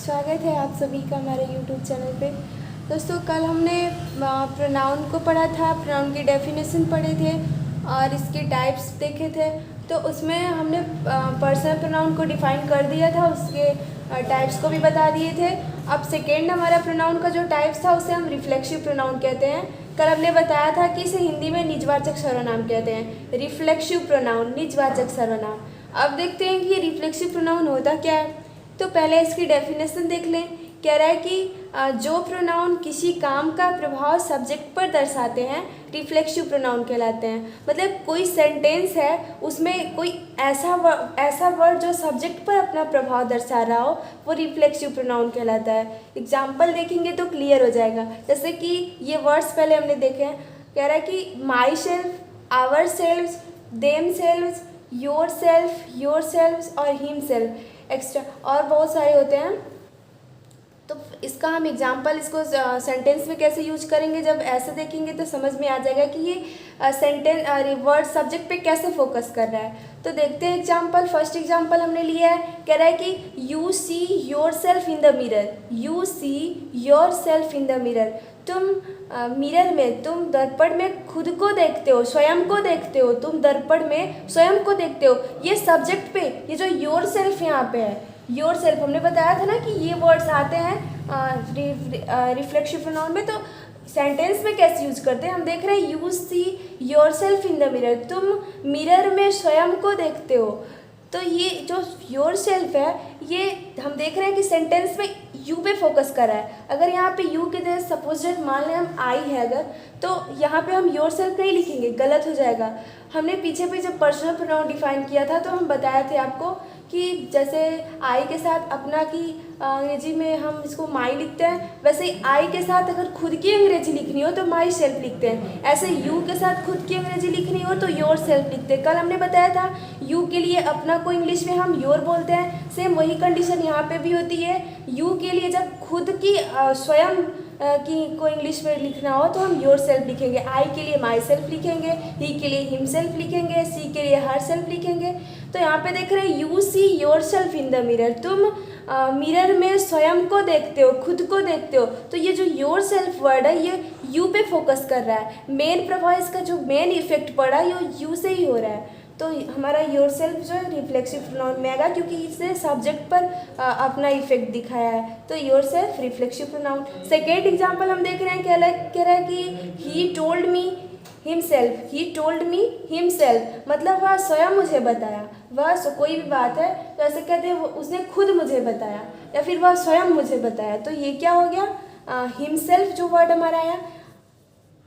स्वागत है आप सभी का हमारे YouTube चैनल पे। दोस्तों कल हमने प्रोनाउन को पढ़ा था, प्रोनाउन की डेफिनेशन पढ़े थे और इसके टाइप्स देखे थे। तो उसमें हमने पर्सनल प्रोनाउन को डिफ़ाइन कर दिया था, उसके टाइप्स को भी बता दिए थे। अब सेकेंड हमारा प्रोनाउन का जो टाइप्स था उसे हम रिफ्लेक्सिव प्रोनाउन कहते हैं। कल हमने बताया था कि इसे हिंदी में निजवाचक सर्वनाम कहते हैं। रिफ्लेक्सिव प्रोनाउन, निजवाचक सर्वनाम। अब देखते हैं कि ये रिफ्लेक्सिव प्रोनाउन होता क्या है। तो पहले इसकी डेफिनेशन देख लें। कह रहा है कि जो प्रोनाउन किसी काम का प्रभाव सब्जेक्ट पर दर्शाते हैं रिफ्लेक्सिव प्रोनाउन कहलाते हैं। मतलब कोई सेंटेंस है उसमें कोई ऐसा वर्ड जो सब्जेक्ट पर अपना प्रभाव दर्शा रहा हो वो रिफ्लेक्सिव प्रोनाउन कहलाता है। एग्जाम्पल देखेंगे तो क्लियर हो जाएगा। जैसे कि ये वर्ड्स पहले हमने देखे हैं। कह रहा है कि myself, ourselves, themselves, yourselves और हिम सेल्फ एक्स्ट्रा और बहुत सारे होते हैं। तो इसका हम एग्जांपल इसको सेंटेंस में कैसे यूज करेंगे, जब ऐसे देखेंगे तो समझ में आ जाएगा कि ये सेंटेंस वर्ड सब्जेक्ट पे कैसे फोकस कर रहा है। तो देखते हैं एग्जांपल। फर्स्ट एग्जांपल हमने लिया है। कह रहा है कि you see your self in the mirror. You see your self in the mirror. तुम मिरर में, तुम दर्पण में खुद को देखते हो, स्वयं को देखते हो। तुम दर्पण में स्वयं को देखते हो। ये सब्जेक्ट पे, ये जो योर सेल्फ यहाँ पे है, योर सेल्फ हमने बताया था ना कि ये वर्ड्स आते हैं रिफ्लेक्सिव प्रोनाउन में। तो सेंटेंस में कैसे यूज करते हैं हम देख रहे हैं। You see your self in the mirror. तुम मिरर में स्वयं को देखते हो। तो ये जो योर सेल्फ है ये हम देख रहे हैं कि सेंटेंस में यू पे फोकस कर रहा है। अगर यहाँ पे यू के जगह सपोज मान लें हम आई है अगर, तो यहाँ पे हम योर सेल्फ नहीं लिखेंगे, गलत हो जाएगा। हमने पीछे जब पर्सनल प्रोनाउन डिफाइन किया था तो हम बताए थे आपको कि जैसे आई के साथ अपना की अंग्रेजी में हम इसको माई लिखते हैं, वैसे ही आई के साथ अगर खुद की अंग्रेजी लिखनी हो तो माई सेल्फ लिखते हैं। ऐसे यू के साथ खुद की अंग्रेजी लिखनी हो तो योर सेल्फ लिखते हैं। कल हमने बताया था यू के लिए अपना को इंग्लिश में हम योर बोलते हैं। सेम वही कंडीशन यहाँ पे भी होती है। यू के लिए जब खुद की स्वयं की को इंग्लिश में लिखना हो तो हम योर सेल्फ लिखेंगे। आई के लिए माई सेल्फ लिखेंगे, ही के लिए हिम सेल्फ लिखेंगे, सी के लिए हर सेल्फ लिखेंगे। तो यहाँ पे देख रहे हैं you see your self in the mirror. तुम मिरर में स्वयं को देखते हो, खुद को देखते हो। तो ये जो योर सेल्फ वर्ड है ये यू पे फोकस कर रहा है। मेन प्रभाव इसका जो मेन इफेक्ट पड़ा है ये यू से ही हो रहा है। तो हमारा योर सेल्फ जो है रिफ्लेक्सिव प्रोनाउन में आएगा क्योंकि इसने सब्जेक्ट पर अपना इफेक्ट दिखाया है। तो your self reflexive pronoun. Second example हम देख रहे हैं। कह रहा है कि he told me himself. He told me himself मतलब वह स्वयं मुझे बताया। वह कोई भी बात है तो ऐसे कहते हैं उसने खुद मुझे बताया या फिर वह स्वयं मुझे बताया। तो ये क्या हो गया, हिमसेल्फ जो वर्ड हमारा आया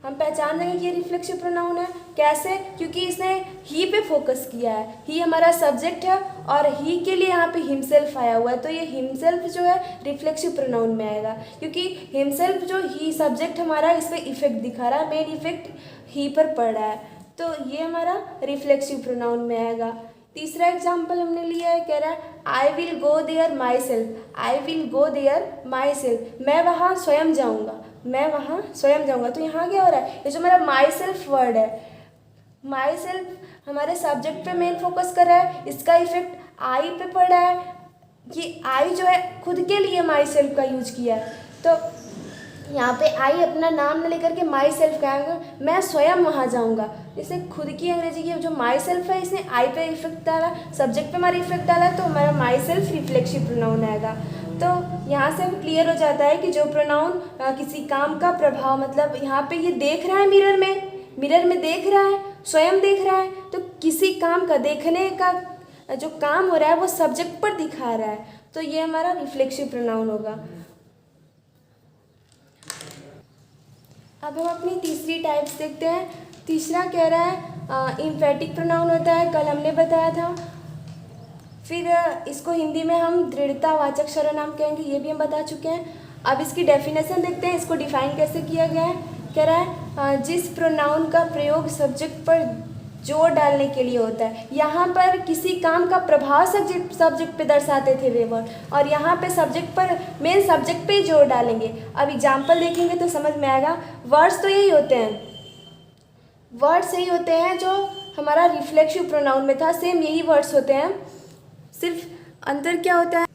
हम पहचान देंगे कि ये रिफ्लेक्सिव प्रोनाउन है। कैसे, क्योंकि इसने ही पे फोकस किया है। ही हमारा सब्जेक्ट है और ही के लिए यहाँ पे हिमसेल्फ आया हुआ है। तो ये हिमसेल्फ जो है रिफ्लेक्सिव प्रोनाउन में आएगा क्योंकि हिमसेल्फ जो ही सब्जेक्ट हमारा इस पर इफेक्ट दिखा रहा है, मेन इफेक्ट ही पर पड़ रहा है। तो ये हमारा रिफ्लेक्सिव प्रोनाउन में आएगा। तीसरा एग्जाम्पल हमने लिया है। कह रहा है I will go there myself. I will go there myself. मैं वहाँ स्वयं जाऊँगा, मैं वहाँ स्वयं जाऊँगा। तो यहाँ क्या हो रहा है, ये जो मेरा माई सेल्फ वर्ड है, माई सेल्फ हमारे सब्जेक्ट पे मेन फोकस कर रहा है। इसका इफेक्ट आई पे पड़ रहा है। ये आई जो है खुद के लिए माई सेल्फ का यूज किया है। तो यहाँ पे आई अपना नाम न लेकर के माई सेल्फ कहेंगे, मैं स्वयं वहाँ जाऊँगा। इसने खुद की अंग्रेजी की जो माई सेल्फ है इसने आई पे इफेक्ट डाला, सब्जेक्ट पे हमारा इफेक्ट डाला, तो हमारा माई सेल्फ रिफ्लेक्सिव प्रोनाउन आएगा। तो यहाँ से हम क्लियर हो जाता है कि जो प्रोनाउन किसी काम का प्रभाव, मतलब यहाँ पे ये देख रहा है मिरर में देख रहा है, स्वयं देख रहा है। तो किसी काम का देखने का जो काम हो रहा है वो सब्जेक्ट पर दिखा रहा है। तो ये हमारा रिफ्लेक्सिव प्रोनाउन होगा। अब हम अपनी तीसरी टाइप्स देखते हैं। तीसरा कह रहा है इम्फेटिक प्रोनाउन होता है, कल हमने बताया था। फिर इसको हिंदी में हम दृढ़तावाचक सर्वनाम कहेंगे, ये भी हम बता चुके हैं। अब इसकी डेफिनेशन देखते हैं, इसको डिफाइन कैसे किया गया है। कह रहा है जिस प्रोनाउन का प्रयोग सब्जेक्ट पर जोर डालने के लिए होता है। यहाँ पर किसी काम का प्रभाव सब्जेक्ट पे दर्शाते थे वे वर्ड, और यहाँ पे सब्जेक्ट पर मेन सब्जेक्ट पे ही जोर डालेंगे। अब एग्जाम्पल देखेंगे तो समझ में आएगा। वर्ड्स तो यही होते हैं, वर्ड्स यही होते हैं जो हमारा रिफ्लेक्सिव प्रोनाउन में था, सेम यही वर्ड्स होते हैं। सिर्फ अंतर क्या होता है,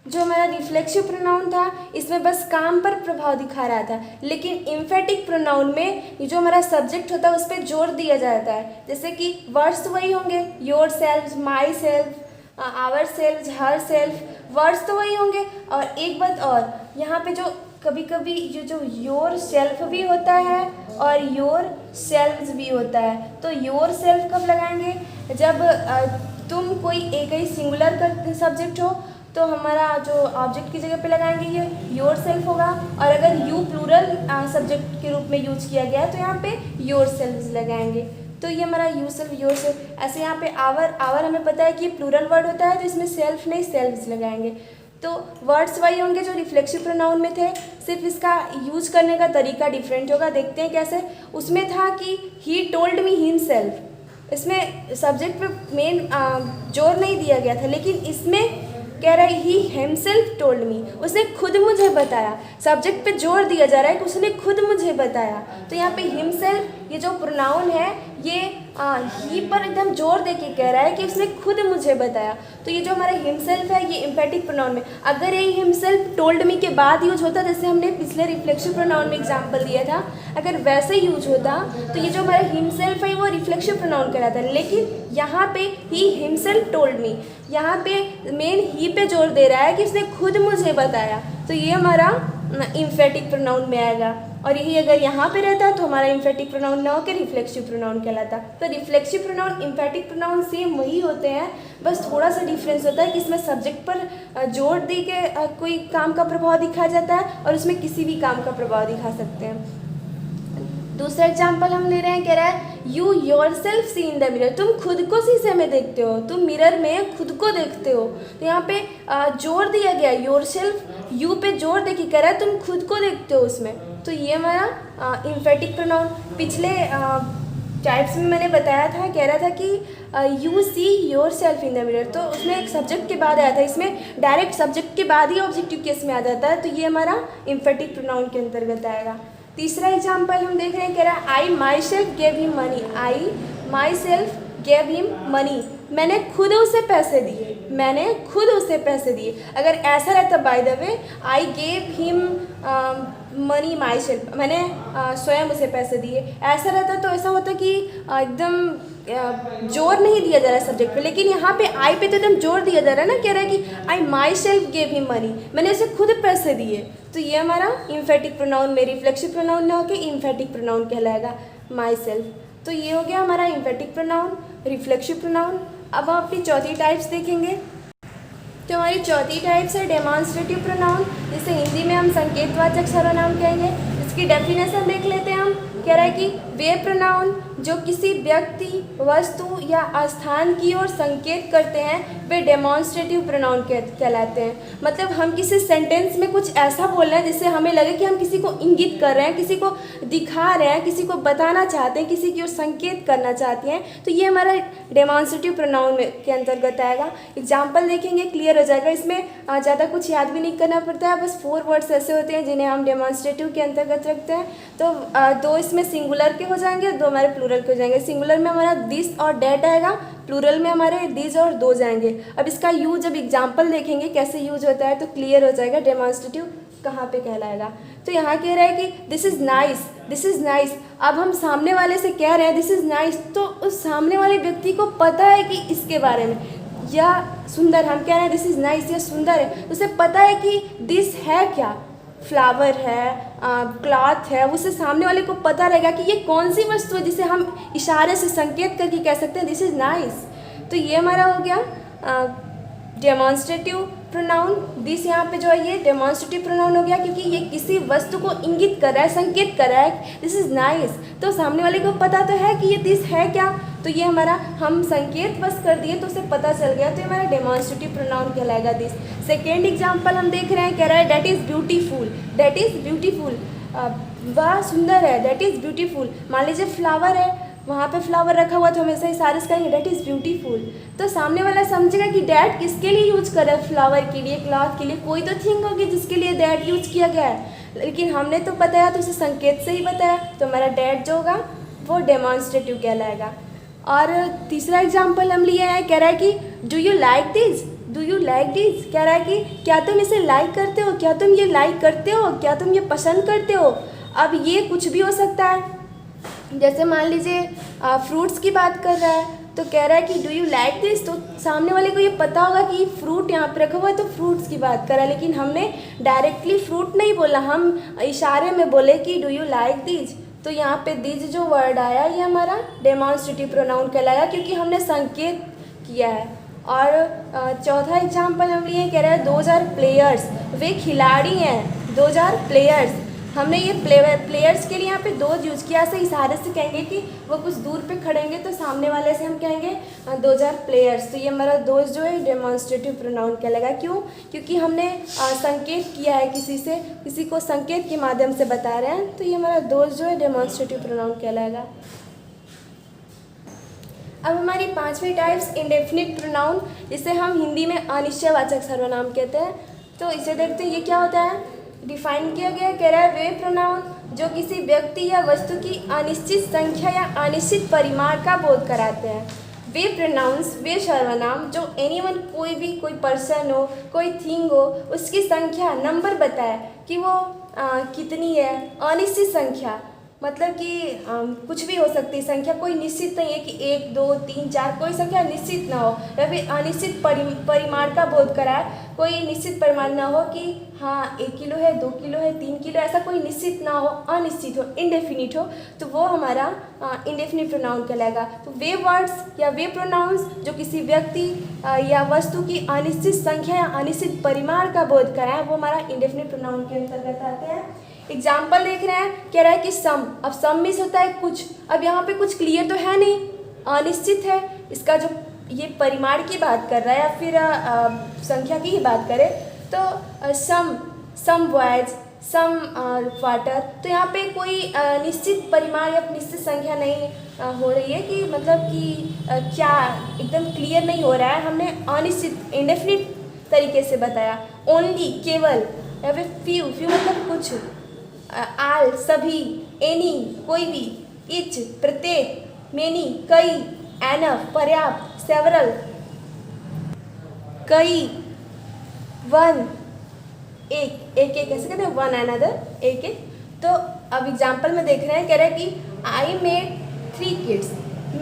जो हमारा रिफ्लेक्सिव प्रोनाउन था इसमें बस काम पर प्रभाव दिखा रहा था, लेकिन एम्फेटिक प्रोनाउन में जो हमारा सब्जेक्ट होता है उस पर जोर दिया जाता है। जैसे कि वर्ड्स तो वही होंगे, yourself, myself, ourself, herself, words तो वही होंगे। और एक बात और, यहाँ पे जो कभी कभी जो योर सेल्फ भी होता है और योर सेल्व्स भी होता है, तो योर सेल्फ कब लगाएंगे? जब तुम कोई एक ही सिंगुलर का सब्जेक्ट हो तो हमारा जो ऑब्जेक्ट की जगह पे लगाएंगे ये योर सेल्फ होगा, और अगर यू प्लूरल सब्जेक्ट के रूप में यूज किया गया है तो यहाँ पे योर सेल्व्स लगाएंगे। तो ये हमारा यू सेल्फ, योर सेल्फ। ऐसे यहाँ पे आवर हमें पता है कि प्लूरल वर्ड होता है तो इसमें सेल्फ नहीं सेल्व्स लगाएंगे। तो वर्ड्स वही होंगे जो रिफ्लेक्सिव प्रोनाउन में थे, सिर्फ इसका यूज करने का तरीका डिफरेंट होगा। देखते हैं कैसे। उसमें था कि ही टोल्ड मी हिमसेल्फ, इसमें सब्जेक्ट पे मेन जोर नहीं दिया गया था, लेकिन इसमें कह रहा है ही हिमसेल्फ टोल्ड मी, उसने खुद मुझे बताया। सब्जेक्ट पे जोर दिया जा रहा है कि उसने खुद मुझे बताया। तो यहाँ पे हिमसेल्फ ये जो प्रोनाउन है ये ही पर एकदम जोर दे के कह रहा है कि उसने खुद मुझे बताया। तो ये जो हमारा हिमसेल्फ है ये एम्फेटिक प्रोनाउन में, अगर ये हिमसेल्फ टोल्ड मी के बाद यूज होता, जैसे हमने पिछले रिफ्लेक्सिव प्रोनाउन में एग्जांपल दिया था, अगर वैसे यूज होता तो ये जो हमारा हिमसेल्फ है वो रिफ्लेक्सिव प्रोनाउन कहलाता है। लेकिन यहाँ पे ही हिमसेल्फ टोल्ड मी, यहाँ पे मेन ही पे जोर दे रहा है कि उसने खुद मुझे बताया, तो ये हमारा एम्फेटिक प्रोनाउन में आएगा। और यही अगर यहाँ पे रहता तो हमारा एम्फेटिक प्रोनाउन ना होकर रिफ्लेक्सिव प्रोनाउन कहलाता। तो reflexive pronoun emphatic pronoun same वही होते हैं, बस थोड़ा सा डिफरेंस होता है कि इसमें सब्जेक्ट पर जोर दे के कोई काम का प्रभाव दिखाया जाता है और उसमें किसी भी काम का प्रभाव दिखा सकते हैं। दूसरा एग्जाम्पल हम ले रहे हैं, कह रहा है you yourself see in the mirror, तुम खुद को शीशे में देखते हो, तुम मिरर में खुद को देखते हो। तो यहाँ पे जोर दिया गया योर सेल्फ, यू पे जोर दे के कह रहा है तुम खुद को देखते हो उसमें। तो ये हमारा एम्फेटिक प्रोनाउन। पिछले टाइप्स में मैंने बताया था, कह रहा था कि you see your self in the mirror, तो उसमें एक सब्जेक्ट के बाद आया था, इसमें डायरेक्ट सब्जेक्ट के बाद ही ऑब्जेक्टिव केस में आ जाता है, तो ये हमारा एम्फेटिक प्रोनाउन के अंतर्गत आएगा। तीसरा एग्जाम्पल हम देख रहे हैं, कह रहा है I myself gave him money, I myself gave him money, मैंने खुद उसे पैसे दिए, मैंने खुद उसे पैसे दिए। अगर ऐसा रहता by the way I gave him money my self, मैंने स्वयं उसे पैसे दिए, ऐसा रहता तो ऐसा होता कि एकदम जोर नहीं दिया जा रहा है सब्जेक्ट पे, लेकिन यहाँ पे आई पे तो एकदम जोर दिया जा रहा है ना, कह रहा है कि I myself gave him money, मैंने उसे खुद पैसे दिए। तो ये हमारा एम्फेटिक प्रोनाउन में रिफ्लेक्सिव प्रोनाउन ना होकर एम्फेटिक प्रोनाउन कहलाएगा, माई सेल्फ। तो ये हो गया हमारा एम्फेटिक प्रोनाउन, रिफ्लेक्सिव प्रोनाउन। अब हम अपनी चौथी टाइप्स देखेंगे। तो हमारी चौथी टाइप्स है डेमॉन्स्ट्रेटिव प्रोनाउन, जिसे हिंदी में हम संकेतवाचक सर्वनाम कहेंगे। इसकी डेफिनेशन देख लेते हैं हम। कह रहा है कि वे प्रोनाउन जो किसी व्यक्ति, वस्तु या स्थान की ओर संकेत करते हैं वे डेमॉन्स्ट्रेटिव प्रोनाउन कहलाते हैं। मतलब हम किसी सेंटेंस में कुछ ऐसा बोल रहे हैं जिससे हमें लगे कि हम किसी को इंगित कर रहे हैं, किसी को दिखा रहे हैं, किसी को बताना चाहते हैं, किसी की ओर संकेत करना चाहते हैं, तो ये हमारा डेमॉन्स्ट्रेटिव प्रोनाउन के अंतर्गत आएगा। एग्जाम्पल देखेंगे क्लियर हो जाएगा। इसमें ज़्यादा कुछ याद भी नहीं करना पड़ता है, बस 4 वर्ड्स ऐसे होते हैं जिन्हें हम डेमॉन्स्ट्रेटिव के अंतर्गत रखते हैं। तो 2 इसमें सिंगुलर के हो जाएंगे, 2 हमारे प्लूरल के हो जाएंगे। सिंगुलर में हमारा दिस और डैट आएगा, प्लूरल में हमारे दिस और दो जाएंगे। अब इसका यूज जब एग्जाम्पल देखेंगे कैसे यूज होता है तो क्लियर हो जाएगा डेमॉन्स्ट्रेटिव कहाँ पे कहलाएगा। तो यहाँ कह रहा है कि this is nice, this is nice. अब हम सामने वाले से कह रहे हैं दिस इज़ नाइस, तो उस सामने वाले व्यक्ति को पता है कि इसके बारे में, या सुंदर, हम कह रहे हैं दिस इज़ नाइस, या सुंदर है, उसे पता है कि दिस है क्या, फ्लावर है, क्लॉथ है, उसे सामने वाले को पता रहेगा कि ये कौन सी वस्तु है जिसे हम इशारे से संकेत करके कह सकते हैं दिस इज़ नाइस। तो ये हमारा हो गया डेमॉन्स्ट्रेटिव प्रोनाउन। दिस यहाँ पे जो है ये डेमॉन्स्ट्रेटिव प्रोनाउन हो गया क्योंकि ये किसी वस्तु को इंगित कर रहा है, संकेत कर रहा है दिस इज़ नाइस, तो सामने वाले को पता तो है कि ये दिस है क्या, तो ये हमारा हम संकेत बस कर दिए तो उसे पता चल गया, तो ये हमारा डेमॉन्स्ट्रेटिव प्रोनाउन कहलाएगा दिस। सेकेंड एग्जाम्पल हम देख रहे हैं, कह रहा है that is beautiful, that is beautiful, वह सुंदर है, डेट इज़ ब्यूटीफुल। मान लीजिए फ्लावर है, वहाँ पे फ्लावर रखा हुआ तो हमेशा इशारे से कहेंगे डेट इज़ ब्यूटीफुल, तो सामने वाला समझेगा कि डैट किसके लिए यूज कर रहा है, फ्लावर के लिए, क्लॉथ के लिए, कोई तो थिंग होगी जिसके लिए डैट यूज किया गया है, लेकिन हमने तो बताया तो उसे संकेत से ही बताया, तो हमारा डैट जो होगा वो डेमॉन्स्ट्रेटिव कहलाएगा। और तीसरा एग्जाम्पल हम लिए हैं, कह रहा है कि do you like this, do you like this, कह रहा है कि क्या तुम इसे लाइक करते हो, क्या तुम ये लाइक करते हो, क्या तुम ये पसंद करते हो। अब ये कुछ भी हो सकता है, जैसे मान लीजिए फ्रूट्स की बात कर रहा है तो कह रहा है कि डू यू लाइक दिस, तो सामने वाले को ये पता होगा कि फ्रूट यहाँ पे रखा हुआ है तो फ्रूट्स की बात कर रहा है, लेकिन हमने डायरेक्टली फ्रूट नहीं बोला, हम इशारे में बोले कि डू यू लाइक दिस। तो यहाँ पे दिस जो वर्ड आया ये हमारा डेमॉन्स्ट्रेटिव प्रोनाउन कहलाएगा, क्योंकि हमने संकेत किया है। और चौथा एग्जाम्पल हम लिए, कह रहा है दोज आर प्लेयर्स, वे खिलाड़ी हैं, दोज आर प्लेयर्स। हमने ये प्लेयर्स के लिए यहाँ पे दोज यूज़ किया, से इशारे से कहेंगे कि वो कुछ दूर पे खड़ेंगे तो सामने वाले से हम कहेंगे दोज आर प्लेयर्स। तो ये हमारा दोज जो है डेमॉन्स्ट्रेटिव प्रोनाउन कहलाएगा। क्यों? क्योंकि हमने संकेत किया है किसी से, किसी को संकेत के माध्यम से बता रहे हैं, तो ये हमारा दोज जो है डेमॉन्स्ट्रेटिव प्रोनाउन कहलाएगा। अब हमारी पांचवी टाइप्स इंडेफिनिट प्रोनाउन, जिसे हम हिंदी में अनिश्चयवाचक सर्वनाम कहते हैं। तो इसे देखते हैं ये क्या होता है, डिफाइन किया गया। कह रहा है वे प्रोनाउन जो किसी व्यक्ति या वस्तु की अनिश्चित संख्या या अनिश्चित परिमाण का बोध कराते हैं। वे प्रोनाउंस, वे सर्वनाम जो एनीवन, कोई भी, कोई पर्सन हो, कोई थिंग हो, उसकी संख्या, नंबर बताए कि वो कितनी है। अनिश्चित संख्या मतलब कि कुछ भी हो सकती है संख्या, कोई निश्चित नहीं है कि 1 2 3 4, कोई संख्या निश्चित ना हो, या फिर अनिश्चित परिमाण का बोध कराए, कोई निश्चित परिमाण ना हो कि हाँ 1 किलो है, 2 किलो है, 3 किलो, ऐसा कोई निश्चित ना हो, अनिश्चित हो, इनडेफिनिट हो, तो वो हमारा इंडेफिनिट प्रोनाउन कहलाएगा। तो वे वर्ड्स या वे प्रोनाउंस जो किसी व्यक्ति या वस्तु की अनिश्चित संख्या या अनिश्चित परिमाण का बोध कराए, वो हमारा इंडेफिनिट प्रोनाउन के अंतर्गत आते हैं। एग्जाम्पल देख रहे हैं, कह रहा है कि सम, अब सम मीन्स होता है कुछ। अब यहाँ पे कुछ क्लियर तो है नहीं, अनिश्चित है, इसका जो ये परिमाण की बात कर रहा है या फिर संख्या की ही बात करें तो सम बॉयज, सम वाटर, तो यहाँ पे कोई निश्चित परिमाण या निश्चित संख्या नहीं हो रही है कि मतलब कि क्या एकदम क्लियर नहीं हो रहा है, हमने अनिश्चित इंडेफिनिट तरीके से बताया। ओनली, केवल, या फिर फ्यू मतलब कुछ, आल, सभी, एनी, कोई भी, इच, प्रत्येक, मेनी, कई, एनफ, पर्याप्त, सेवरल, कई, वन, एक, एक कैसे कहते हैं, वन अनदर, एक। तो अब एग्जाम्पल में देख रहे हैं, कह रहे हैं कि आई मेड 3 किड्स,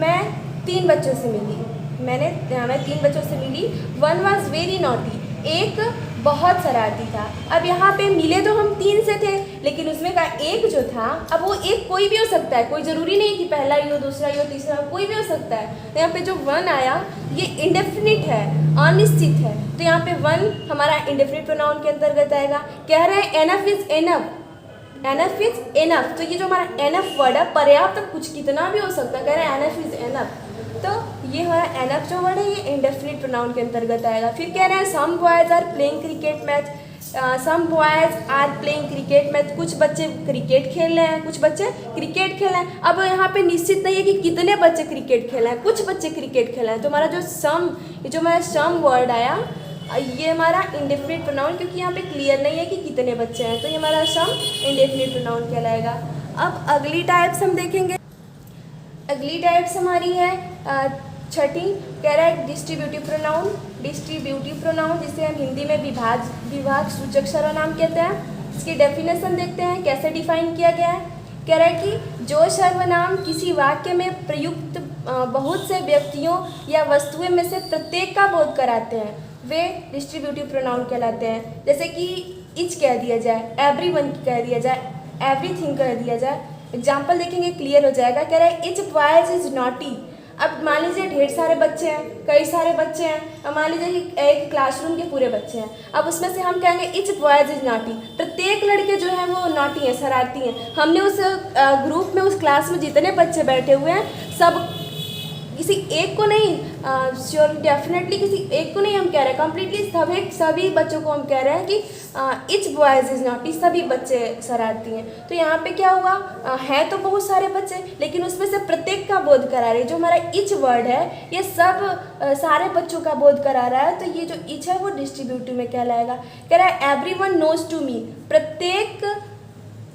मैं 3 बच्चों से मिली, मैं 3 बच्चों से मिली। 1 वॉज वेरी नॉटी, एक बहुत शरारती था। अब यहाँ पे मिले तो हम 3 से थे, लेकिन उसमें का एक जो था, अब वो एक कोई भी हो सकता है, कोई ज़रूरी नहीं कि पहला ही हो, दूसरा ही हो, तीसरा हो, कोई भी हो सकता है। तो यहाँ पे जो 1 आया ये इंडेफिनिट है, अनिश्चित है, तो यहाँ पे 1 हमारा इंडेफिनिट प्रोनाउन के अंतर्गत आएगा। कह रहे हैं enough is enough, enough is enough, तो ये जो हमारा एनफ वर्ड है, पर्याप्त कुछ कितना भी हो सकता है, कह रहे हैं एनफ इज एनफ, तो ये हमारा एनफ जो वर्ड है ये इंडेफिनिट प्रोनाउन के अंतर्गत आएगा। फिर कह रहे हैं some boys are playing cricket match, some boys are playing cricket match, कुछ बच्चे क्रिकेट खेल रहे हैं, कुछ बच्चे क्रिकेट खेल रहे हैं। अब यहाँ पे निश्चित नहीं है कि कितने बच्चे क्रिकेट खेल रहे हैं, कुछ बच्चे क्रिकेट खेल रहे हैं, तो हमारा जो सम, ये जो हमारा सम वर्ड आया ये हमारा इंडेफिनिट प्रोनाउन, क्योंकि यहाँ पे क्लियर नहीं है कि कितने बच्चे हैं, तो ये हमारा सम इंडेफिनिट प्रोनाउन कहलाएगा। अब अगली टाइप्स हम देखेंगे। अगली टाइप्स हमारी है छठी, कह रहा है डिस्ट्रीब्यूटिव प्रोनाउन। डिस्ट्रीब्यूटिव प्रोनाउन जिसे हम हिंदी में विभाग सूचक सर्वनाम कहते हैं। इसकी डेफिनेशन देखते हैं कैसे डिफाइन किया गया है। कह रहा है कि जो सर्वनाम किसी वाक्य में प्रयुक्त बहुत से व्यक्तियों या वस्तुएं में से प्रत्येक का बोध कराते हैं वे डिस्ट्रीब्यूटिव प्रोनाउन कहलाते हैं। जैसे कि इच कह दिया जाए, एवरीवन कह दिया जाए, एवरीथिंग कह दिया जाए। एग्जाम्पल देखेंगे क्लियर हो जाएगा। कह रहा है इच बॉयज इज नॉटी। अब मान लीजिए ढेर सारे बच्चे हैं, कई सारे बच्चे हैं, अब मान लीजिए कि एक क्लासरूम के पूरे बच्चे हैं। अब उसमें से हम कहेंगे इच बॉयज इज नॉटी, प्रत्येक लड़के जो हैं वो नॉटी हैं, शरारती हैं। हमने उस ग्रुप में, उस क्लास में जितने बच्चे बैठे हुए हैं सब, किसी एक को नहीं, श्योर डेफिनेटली किसी एक को नहीं हम कह रहे हैं, कम्प्लीटली सभी बच्चों को हम कह रहे हैं कि इच बॉयज इज नॉटी, सभी बच्चे शरारती हैं। तो यहाँ पे क्या हुआ, है तो बहुत सारे बच्चे, लेकिन उसमें से प्रत्येक का बोध करा रहे। जो हमारा इच वर्ड है ये सब सारे बच्चों का बोध करा रहा है, तो ये जो इच है वो डिस्ट्रीब्यूटिव में कहलाएगा। कह रहा है एवरीवन नोज टू मी, प्रत्येक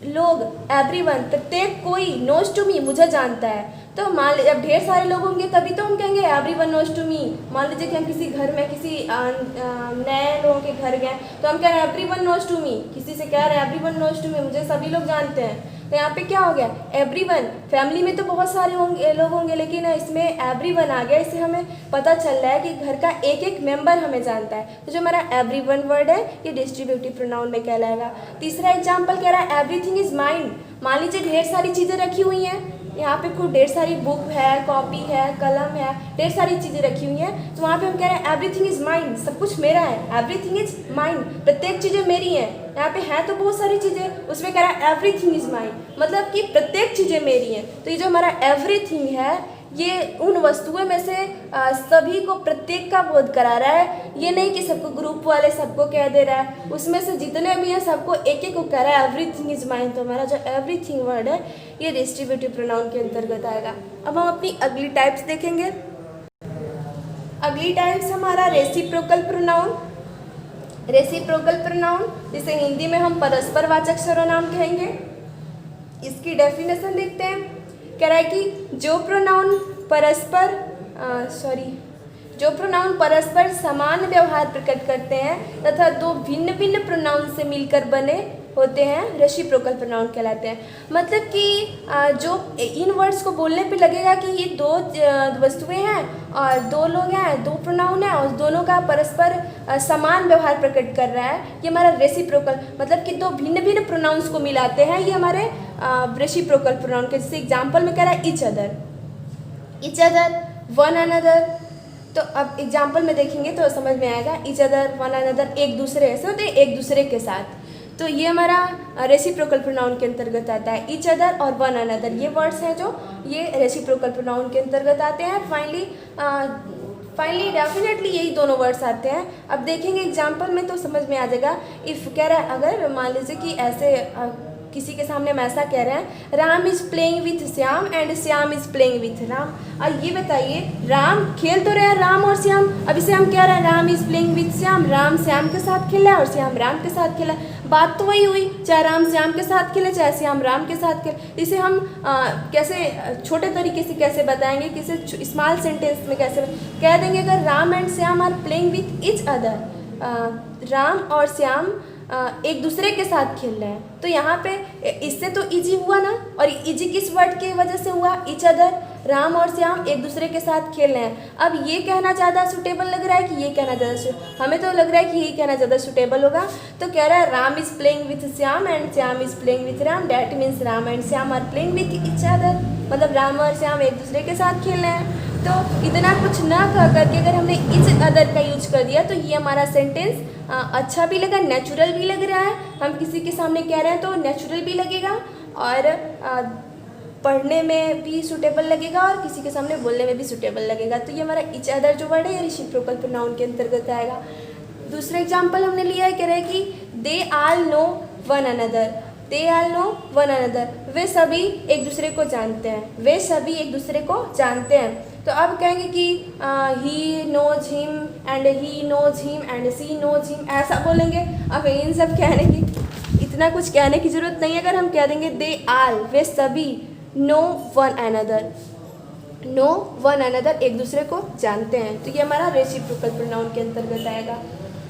लोग, एवरीवन प्रत्येक कोई, नोज टू मी मुझे जानता है, तो मान लीजिए अब ढेर सारे लोग होंगे तभी तो हम कहेंगे एवरीवन नोज टू मी। मान लीजिए कि हम किसी घर में किसी नए लोगों के घर गए तो हम कह रहे हैं एवरीवन नोज टू मी, किसी से कह रहे हैं एवरीवन नोज टू मी, मुझे सभी लोग जानते हैं। तो यहाँ पे क्या हो गया एवरीवन, फैमिली में तो बहुत सारे लोग होंगे लेकिन इसमें एवरीवन आ गया, इससे हमें पता चल रहा है कि घर का एक एक मेंबर हमें जानता है। तो जो हमारा एवरीवन वर्ड है ये डिस्ट्रीब्यूटिव प्रोनाउन में कहलाएगा। तीसरा एग्जाम्पल कह रहा है एवरीथिंग इज माइंड। मान लीजिए ढेर सारी चीज़ें रखी हुई हैं, यहाँ पे खूब ढेर सारी बुक है, कॉपी है, कलम है, ढेर सारी चीज़ें रखी हुई हैं। तो वहाँ पे हम कह रहे हैं एवरीथिंग इज माइंड, सब कुछ मेरा है, एवरीथिंग इज माइंड, प्रत्येक चीज़ें मेरी हैं। यहाँ पे है तो बहुत सारी चीज़ें, उसमें कह रहा है एवरीथिंग इज माइंड, मतलब कि प्रत्येक चीज़ें मेरी हैं। तो ये जो हमारा एवरीथिंग है ये उन वस्तुओं में से सभी को प्रत्येक का बोध करा रहा है। ये नहीं कि सबको ग्रुप वाले सबको कह दे रहा है, उसमें से जितने भी हैं सबको एक एक को कह रहा है एवरीथिंग इज माइंड। तो हमारा जो एवरीथिंग वर्ड है ये डिस्ट्रीब्यूटिव प्रोनाउन के अंतर्गत आएगा। अब हम अपनी अगली टाइप्स देखेंगे। अगली टाइप्स हमारा रेसिप्रोकल प्रोनाउन। रेसिप्रोकल प्रोनाउन जिसे हिंदी में हम परस्परवाचक सर्वनाम कहेंगे। इसकी डेफिनेशन देखते हैं। कह रहा है कि जो प्रोनाउन परस्पर समान व्यवहार प्रकट करते हैं तथा दो भिन्न भिन्न प्रोनाउन से मिलकर बने होते हैं रेसिप्रोकल प्रोनाउन कहलाते हैं। मतलब कि जो इन वर्ड्स को बोलने पे लगेगा कि ये दो वस्तुएं हैं और दो लोग हैं, दो प्रोनाउन हैं और दोनों का परस्पर समान व्यवहार प्रकट कर रहा है, ये हमारा रेसिप्रोकल, मतलब कि दो भिन्न भिन्न प्रोनाउंस को मिलाते हैं, ये हमारे रेसिप्रोकल प्रोनाउन के। जैसे एग्जाम्पल में कह रहा है ईच अदर, वन अनदर। तो अब एग्जाम्पल में देखेंगे तो समझ में आएगा। ईच अदर, वन अनदर, एक दूसरे, ऐसे होते हैं एक दूसरे के साथ। तो ये हमारा रेसिप्रोकल प्रोनाउन के अंतर्गत आता है। ईच अदर और वन अनदर ये वर्ड्स हैं जो ये रेसिप्रोकल प्रोनाउन के अंतर्गत आते हैं। फाइनली डेफिनेटली यही दोनों वर्ड्स आते हैं। अब देखेंगे एग्जाम्पल में तो समझ में आ जाएगा। इफ़ कह रहा है अगर मान लीजिए कि ऐसे किसी के सामने हम ऐसा कह रहे हैं Ram is playing with Shyam and Shyam is playing with Ram. अब ये बताइए राम खेल तो रहे हैं राम और श्याम, अब इसे हम कह रहे हैं Ram is playing with Shyam, Ram Shyam के साथ खेला है और श्याम राम के साथ खेला। बात तो वही हुई, चाहे राम श्याम के साथ खेले चाहे श्याम राम के साथ खेले। इसे हम कैसे छोटे तरीके से कैसे बताएंगे, किसी स्मॉल सेंटेंस में कैसे कह देंगे। अगर Ram and Shyam are playing with each other, Ram और श्याम एक दूसरे के साथ खेल रहे हैं, तो यहाँ पे इससे तो इजी हुआ ना। और इजी किस वर्ड की वजह से हुआ? ईच अदर, राम और श्याम एक दूसरे के साथ खेल रहे हैं। अब ये कहना ज़्यादा सूटेबल लग रहा है कि ये कहना ज़्यादा, हमें तो लग रहा है कि ये कहना ज़्यादा सूटेबल होगा। तो कह रहा है Ram is playing with Shyam and Shyam is playing with Ram, that means Ram and Shyam are playing with each other, मतलब राम और श्याम एक दूसरे के साथ खेल रहे हैं। तो इतना कुछ ना कह करके अगर हमने ईच अदर का यूज कर दिया तो ये हमारा सेंटेंस अच्छा भी लगा, नेचुरल भी लग रहा है। हम किसी के सामने कह रहे हैं तो नेचुरल भी लगेगा और पढ़ने में भी सूटेबल लगेगा और किसी के सामने बोलने में भी सूटेबल लगेगा। तो ये हमारा ईच अदर जो वर्ड है ये रेसिप्रोकल प्रोनाउन के अंतर्गत आएगा। दूसरा एग्जाम्पल हमने लिया है, कह रहे हैं कि they all know one another, they all know one another, वे सभी एक दूसरे को जानते हैं, वे सभी एक दूसरे को जानते हैं। तो अब कहेंगे कि he knows him and he knows him and she knows him, ऐसा बोलेंगे। अब इन सब कहने की इतना कुछ कहने की ज़रूरत नहीं है। अगर हम कह देंगे दे ऑल, वे सभी, no one another, no one another, एक दूसरे को जानते हैं, तो ये हमारा रेसिप्रोकल प्रोनाउन के अंतर्गत आएगा।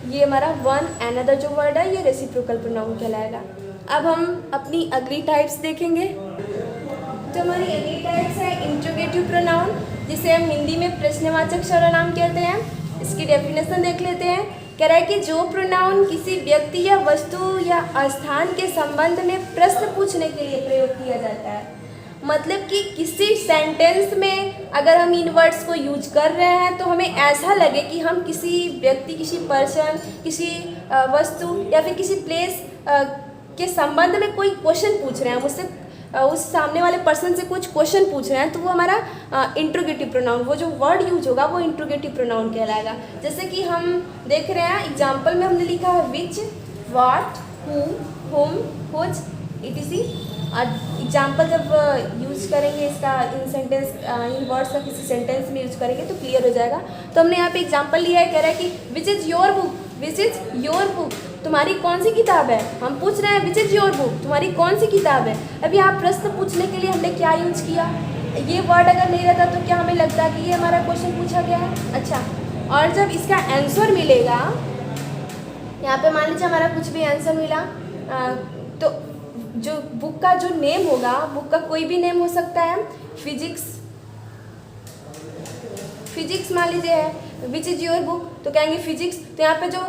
ये हमारा वन अनदर जो वर्ड है ये रेसिप्रोकल प्रोनाउन कहलाएगा। अब हम अपनी अगली टाइप्स देखेंगे। तो हमारी अगली टाइप्स है इंट्रोगेटिव प्रोनाउन, जिसे हम हिंदी में प्रश्नवाचक सर्वनाम कहते हैं। इसकी डेफिनेशन देख लेते हैं। कह रहा है कि जो प्रोनाउन किसी व्यक्ति या वस्तु या स्थान के संबंध में प्रश्न पूछने के लिए प्रयोग किया जाता है। मतलब कि किसी सेंटेंस में अगर हम इन वर्ड्स को यूज कर रहे हैं तो हमें ऐसा लगे कि हम किसी व्यक्ति, किसी पर्सन, किसी वस्तु या फिर किसी प्लेस के संबंध में कोई क्वेश्चन पूछ रहे हैं, मुझसे उस सामने वाले पर्सन से कुछ क्वेश्चन पूछ रहे हैं, तो वो हमारा इंट्रोगेटिव प्रोनाउन, वो जो वर्ड यूज होगा वो इंट्रोगेटिव प्रोनाउन कहलाएगा। जैसे कि हम देख रहे हैं एग्जाम्पल में हमने लिखा है which, what, whom, which, etc। Example जब यूज करेंगे इसका इन सेंटेंस, इन वर्ड्स का किसी सेंटेंस में यूज करेंगे तो क्लियर हो जाएगा। तो हमने यहाँ पे एग्जाम्पल लिया है, कह रहा है कि which is your book, which is your book, तुम्हारी कौन सी किताब है। हम पूछ रहे हैं विच इज़ योर बुक, तुम्हारी कौन सी किताब है। अभी आप प्रश्न पूछने के लिए हमने क्या यूज किया? ये वर्ड अगर नहीं रहता तो क्या हमें लगता कि ये हमारा क्वेश्चन पूछा गया है। अच्छा, और जब इसका आंसर मिलेगा, यहाँ पे मान लीजिए हमारा कुछ भी आंसर मिला, तो जो बुक का जो नेम होगा, बुक का कोई भी नेम हो सकता है, फिजिक्स मान लीजिए है, विच इज़ योर बुक, तो कहेंगे फिजिक्स। तो यहाँ पे जो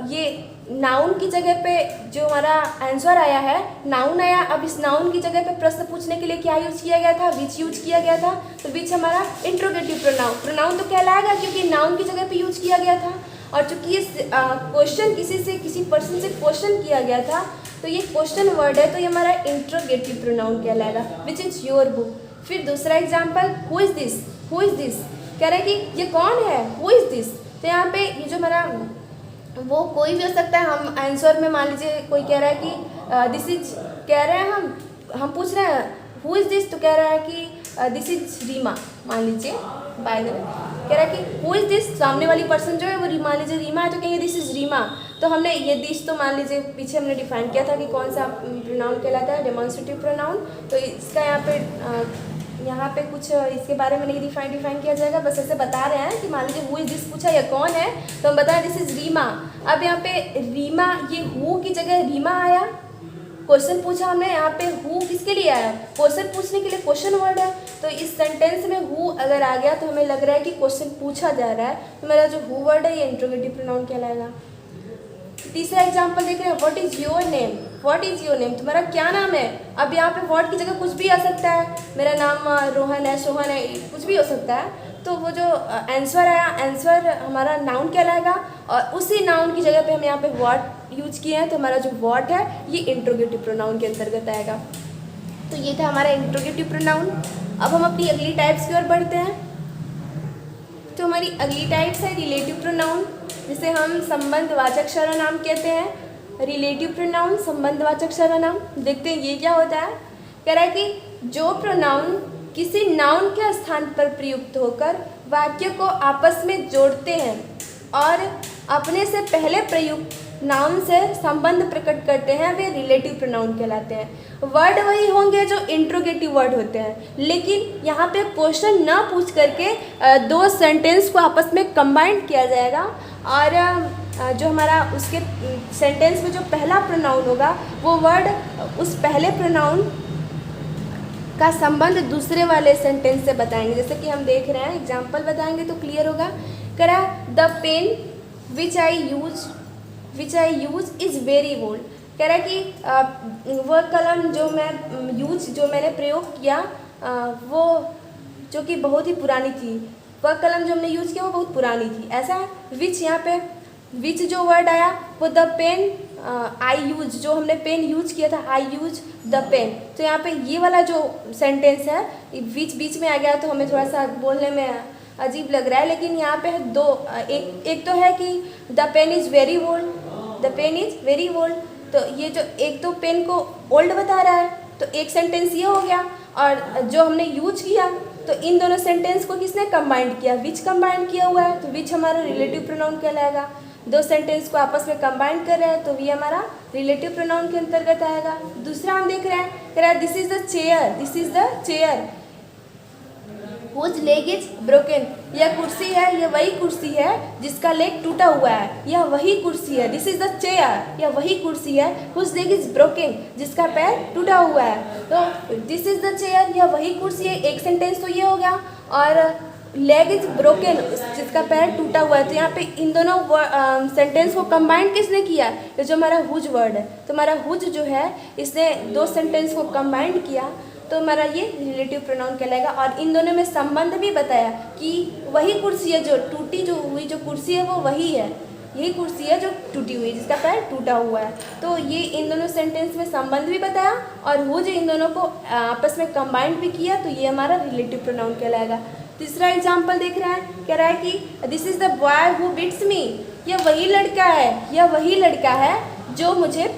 ये नाउन की जगह पे जो हमारा आंसर आया है, नाउन आया। अब इस नाउन की जगह पे प्रश्न पूछने के लिए क्या यूज किया गया था? विच यूज किया गया था। तो विच हमारा इंट्रोगेटिव प्रोनाउन तो कहलाएगा, क्योंकि नाउन की जगह पे यूज किया गया था। और चूंकि ये क्वेश्चन किसी पर्सन से क्वेश्चन किया गया था, तो ये क्वेश्चन वर्ड है, तो ये हमारा इंट्रोगेटिव प्रोनाउन कहलाएगा, विच इज़ योर बुक। फिर दूसरा example, who is this, who is this, कह रहे हैं कि ये कौन है, हु इज़ दिस। तो यहाँ पे ये जो हमारा वो कोई भी हो सकता है। हम आंसर में मान लीजिए कोई कह रहा है कि दिस इज, कह रहे हैं हम पूछ रहे हैं हु इज़ दिस, तो कह रहा है कि दिस इज रीमा, मान लीजिए बाय द वे, कह रहा है कि हु इज़ दिस, सामने वाली पर्सन जो है वो मान लीजिए रीमा है, तो कहेंगे दिस इज रीमा। तो हमने ये दिस तो मान लीजिए पीछे हमने डिफाइन किया था कि कौन सा प्रोनाउन कहलाता है, डेमोन्स्ट्रेटिव प्रोनाउन। तो इसका यहाँ पे कुछ इसके बारे में नहीं डिफाइन किया जाएगा, बस ऐसे बता रहे हैं कि मान लीजिए हु इज़ दिस पूछा या कौन है, तो हम बताएं दिस इज़ रीमा। अब यहाँ पे रीमा, ये हु की जगह रीमा आया, क्वेश्चन पूछा हमने, यहाँ पे हु किसके लिए आया, क्वेश्चन पूछने के लिए क्वेश्चन वर्ड है। तो इस सेंटेंस में हु अगर आ गया तो हमें लग रहा है कि क्वेश्चन पूछा जा रहा है, तो मेरा जो हु वर्ड है ये इंट्रोगेटिव प्रोनाउन कहलाएगा। तीसरा एग्जाम्पल देख रहे हैं, what is your name, what is your name, तुम्हारा क्या नाम है। अब यहाँ पे व्हाट की जगह कुछ भी आ सकता है, मेरा नाम रोहन है, सोहन है, कुछ भी हो सकता है। तो वो जो आंसर आया, आंसर हमारा नाउन कहलाएगा, और उसी नाउन की जगह पे हम यहाँ पे व्हाट यूज किए हैं, तो हमारा जो व्हाट है ये इंट्रोगेटिव प्रोनाउन के अंतर्गत आएगा। तो ये था हमारा इंट्रोगेटिव प्रोनाउन। अब हम अपनी अगली टाइप्स की ओर बढ़ते हैं। तो हमारी अगली टाइप्स है रिलेटिव प्रोनाउन, जिसे हम संबंधवाचक सर्वनाम कहते हैं। रिलेटिव प्रोनाउन, संबंधवाचक सर्वनाम। देखते हैं ये क्या होता है। कह रहा है कि जो प्रोनाउन किसी नाउन के स्थान पर प्रयुक्त होकर वाक्य को आपस में जोड़ते हैं और अपने से पहले प्रयुक्त नाउन से संबंध प्रकट करते हैं, वे रिलेटिव प्रोनाउन कहलाते हैं। वर्ड वही होंगे जो इंट्रोगेटिव वर्ड होते हैं, लेकिन यहाँ पे क्वेश्चन ना पूछ करके दो सेंटेंस को आपस में कंबाइन किया जाएगा, और जो हमारा उसके सेंटेंस में जो पहला प्रोनाउन होगा वो वर्ड उस पहले प्रोनाउन का संबंध दूसरे वाले सेंटेंस से बताएंगे। जैसे कि हम देख रहे हैं, एग्जाम्पल बताएंगे तो क्लियर होगा। करा the pen which I use is very old. कह रहा है कि वह कलम जो मैंने प्रयोग किया वो जो कि बहुत ही पुरानी थी, वह कलम जो हमने यूज़ किया वो बहुत पुरानी थी, ऐसा है। विच, यहाँ पे विच जो वर्ड आया वो द पेन आई यूज, जो हमने पेन यूज किया था, आई यूज द पेन। तो यहाँ पे ये वाला जो सेंटेंस है विच बीच में आ गया, तो हमें थोड़ा सा बोलने में अजीब लग रहा है, लेकिन यहाँ पे है दो, एक तो है कि the pen is very old, the pen is very old. तो ये जो एक तो पेन को ओल्ड बता रहा है, तो एक सेंटेंस ये हो गया, और जो हमने यूज किया तो इन दोनों सेंटेंस को किसने कंबाइंड किया, विच कंबाइंड किया हुआ है, तो विच हमारा रिलेटिव प्रोनाउन कहलाएगा। दो सेंटेंस को आपस में कंबाइंड कर रहे हैं तो ये हमारा रिलेटिव प्रोनाउन के अंतर्गत आएगा। दूसरा हम देख रहे हैं, कह रहा है this is the chair, this is the chair whose leg is broken. यह कुर्सी है, यह वही कुर्सी है जिसका लेग टूटा हुआ है, यह वही कुर्सी है। दिस इज द चेयर, यह वही कुर्सी है हुज लेग इज ब्रोकन, जिसका पैर टूटा हुआ है। तो दिस इज द चेयर, यह वही कुर्सी है, एक सेंटेंस तो ये हो गया, और लेग इज ब्रोकन, जिसका पैर टूटा हुआ है। तो यहाँ पे इन दोनों सेंटेंस को कंबाइंड किसने किया, ये जो हमारा हुज वर्ड है। तो हमारा हुज जो है इसने दो सेंटेंस को कंबाइंड किया, तो हमारा ये रिलेटिव प्रोनाउन कहलाएगा। और इन दोनों में संबंध भी बताया कि वही कुर्सी है, जो टूटी जो हुई जो कुर्सी है वो वही है, यही कुर्सी है जो टूटी हुई है, जिसका पैर टूटा हुआ है। तो ये इन दोनों सेंटेंस में संबंध भी बताया और हुज इन दोनों को आपस में कंबाइंड भी किया, तो ये हमारा रिलेटिव प्रोनाउन कहलाएगा। तीसरा एग्जाम्पल देख रहा है, कह रहा है कि this is the boy who bites me, यह वही लड़का है, यह वही लड़का है जो मुझे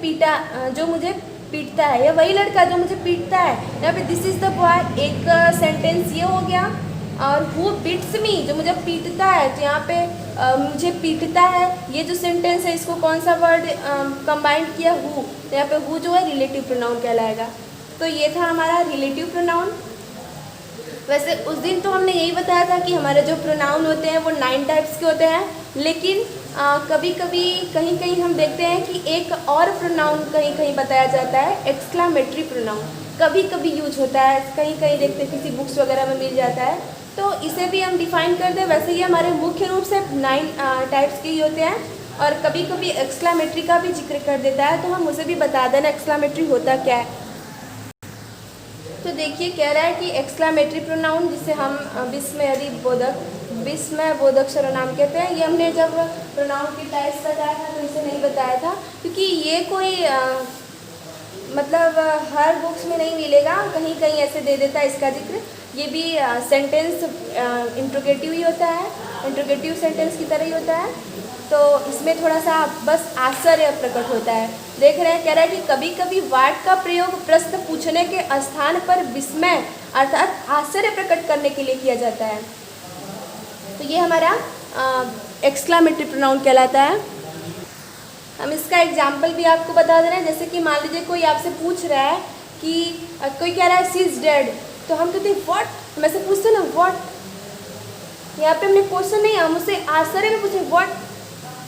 पीटता है, यह वही लड़का जो मुझे पीटता है। यहाँ पे दिस इज द बॉय, एक सेंटेंस ये हो गया, और हु बिट्स मी, जो मुझे पीटता है। तो यहाँ पे मुझे पीटता है, ये जो सेंटेंस है इसको कौन सा वर्ड कंबाइंड किया, हु। तो यहाँ पे हु जो है रिलेटिव प्रोनाउन कहलाएगा। तो ये था हमारा रिलेटिव प्रोनाउन। वैसे उस दिन तो हमने यही बताया था कि हमारे जो प्रोनाउन होते हैं वो 9 टाइप्स के होते हैं, लेकिन कभी कभी कहीं कहीं हम देखते हैं कि एक और प्रोनाउन कहीं कहीं बताया जाता है, एक्सक्लामेटरी प्रोनाउन कभी कभी यूज होता है, कहीं कहीं देखते हैं किसी बुक्स वगैरह में मिल जाता है, तो इसे भी हम डिफाइन कर दें। वैसे ये हमारे मुख्य रूप से 9 टाइप्स के ही होते हैं, और कभी कभी एक्सक्लामेटरी का भी जिक्र कर देता है, तो हम उसे भी बता देना एक्सक्लामेटरी होता क्या है। तो देखिए कह रहा है कि एक्सक्लामेटरी प्रोनाउन, जिसे हम विस्मय बोधक सर्वनाम कहते हैं, ये हमने जब प्रोनाउन की टाइप्स बताया था तो इसे नहीं बताया था, क्योंकि ये कोई मतलब हर बुक्स में नहीं मिलेगा, कहीं कहीं ऐसे दे देता है इसका जिक्र। ये भी सेंटेंस इंट्रोगेटिव ही होता है, इंट्रोगेटिव सेंटेंस की तरह ही होता है, तो इसमें थोड़ा सा बस आश्चर्य प्रकट होता है। देख रहे हैं, कह रहा है कि कभी कभी वाट का प्रयोग प्रश्न पूछने के स्थान पर विस्मय अर्थात आश्चर्य प्रकट करने के लिए किया जाता है। तो ये हमारा एक्सक्लामेटरी प्रोनाउन कहलाता है। हम इसका एग्जाम्पल भी आपको बता दे रहे हैं, जैसे कि मान लीजिए कोई आपसे पूछ रहा है कि कोई कह रहा है शी इज डेड, तो हम कहते हैं व्हाट, हम ऐसे पूछते ना व्हाट, यहाँ पे हमने क्वेश्चन नहीं, हम उससे आश्चर्य में पूछे व्हाट,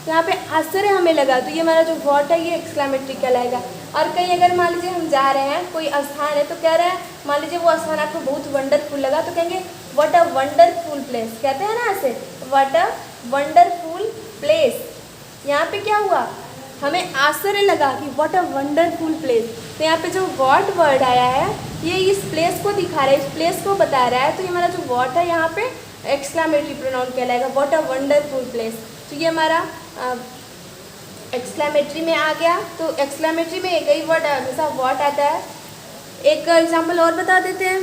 यहाँ पे आश्चर्य हमें लगा, तो ये हमारा जो व्हाट है ये एक्सक्लामेटरी कहलाएगा। और कहीं अगर मान लीजिए हम जा रहे हैं, कोई स्थान है, तो कह रहे हैं, मान लीजिए वो स्थान आपको बहुत वंडरफुल लगा, तो कहेंगे व्हाट अ वंडरफुल प्लेस, कहते हैं ना ऐसे, व्हाट अ वंडरफुल प्लेस। यहाँ पे क्या हुआ, हमें आश्चर्य लगा कि व्हाट अ वंडरफुल प्लेस, तो यहाँ पे जो व्हाट वर्ड आया है ये इस प्लेस को दिखा रहा है, इस प्लेस को बता रहा है, तो ये हमारा जो व्हाट है यहाँ पे एक्सक्लामेटरी प्रोनाउन कहलाएगा, व्हाट अ वंडरफुल प्लेस। तो ये हमारा एक्सक्लामेटरी में आ गया। तो एक्सक्लामेटरी में एक ही वर्ड हमेशा व्हाट आता है। एक एग्जाम्पल और बता देते हैं।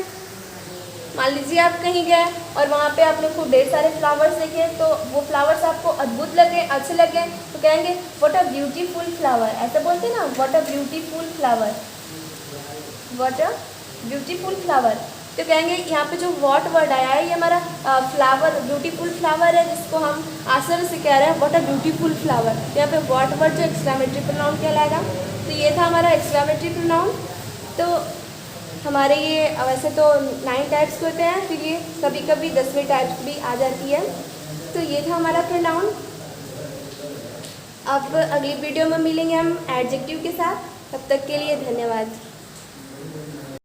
मान लीजिए आप कहीं गए और वहाँ पे आपने खूब ढेर सारे फ्लावर्स देखे, तो वो फ्लावर्स आपको अद्भुत लगे, अच्छे लगे, तो कहेंगे व्हाट अ ब्यूटीफुल फ्लावर, ऐसा बोलते हैं ना, what a beautiful flower, what a beautiful flower. तो कहेंगे यहाँ पे जो व्हाट वर्ड आया है ये हमारा फ्लावर, ब्यूटीफुल फ्लावर है, जिसको हम आश्चर्य से कह रहे हैं व्हाट अ ब्यूटीफुल फ्लावर। यहाँ पे व्हाट वर्ड जो एक्सक्लामेटरी प्रोनाउन कहलाएगा। तो ये था हमारा एक्सक्लामेटरी प्रोनाउन। तो हमारे ये वैसे तो 9 टाइप्स के होते हैं, फिर ये कभी कभी 10वीं टाइप्स भी आ जाती है। तो ये था हमारा प्रोनाउन। अब अगली वीडियो में मिलेंगे हम एडजेक्टिव के साथ। तब तक के लिए धन्यवाद।